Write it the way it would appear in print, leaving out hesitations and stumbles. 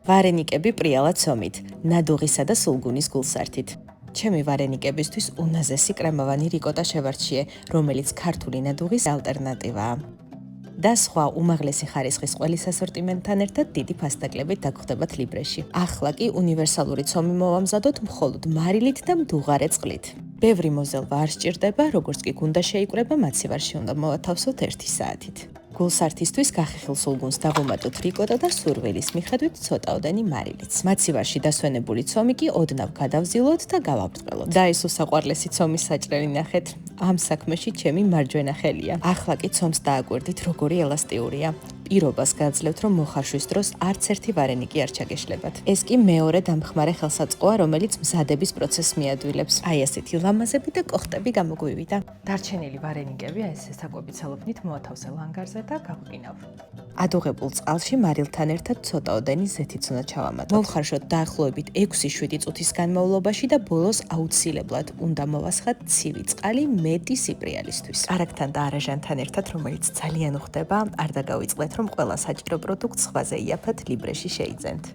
ვარენიკები პრიალა ცომით, ნადუღისა და სულგუნის გულსართით. ჩემი ვარენიკებისთვის უნაზესი კრემოვანი რიკოტა შევარჩიე, რომელიც ქართული ნადუღის ალტერნატივაა. და სხვა უმაღლესი ხარისხის ყველის ასორტიმენტთან ერთად დიდი ფასდაკლებით დაგხვდებათ ლიბრეში. ახლა კი უნივერსალური ცომი მოვამზადოთ მხოლოდ მარილით და მდუღარე წყლით. ბევრი მოზელვა არ სჭირდება, როგორც კი გუნდა შეიკვრება, მაცივარში უნდა მოვათავსოთ 1 საათით. გულსართისთვის გახეხილ სულგუნს დავუმატოთ რიკოტა და სურვილის მიხედვით ცოტაოდენი მარილიც. მაცივარში დასვენებული ცომი კი ოდნავ გადავზილოთ და გავაბრწყელოთ. და ეს უსაყვარლესი ცომის საჭრელი ნახეთ. ამ საქმეში ჩემი მარჯვენა ხელია. ახლა კი ცომს დააკვირდით, როგორი ელასტიურია. პირობას გაძლევთ, რომ მოხარშვის დროს არც ერთი ვარენიკი არ ჩაგეშლებათ. ეს კი მეორე დამხმარე ხელსაწყოა, რომელიც მზადების პროცესს მიადვილებს. აი ასეთი ლამაზები და კოხტები გამოგვივიდა. დარჩენილი ვარენიკები ესე საკვები ცელოფნით მოათავსე ლანგარზე და გავყინავ. ადუღებულ წყალში მარილთან ერთად ცოტაოდენი ზეთიც უნდა ჩავამატოთ. მოვხარშოთ დაახლოებით 6-7 წუთის განმავლობაში და ბოლოს აუცილებლად უნდა მოვასხათ ცივი წყალი მეტი სიპრიალისთვის. არაგთან და არაჟანთან ერთად, რომელიც ძალიან უხდება, არ დაგავიწყდეთ, რომ ყველა საჭირო პროდუქტს სხვაზე იაფად ლიბრეში შეიძენთ.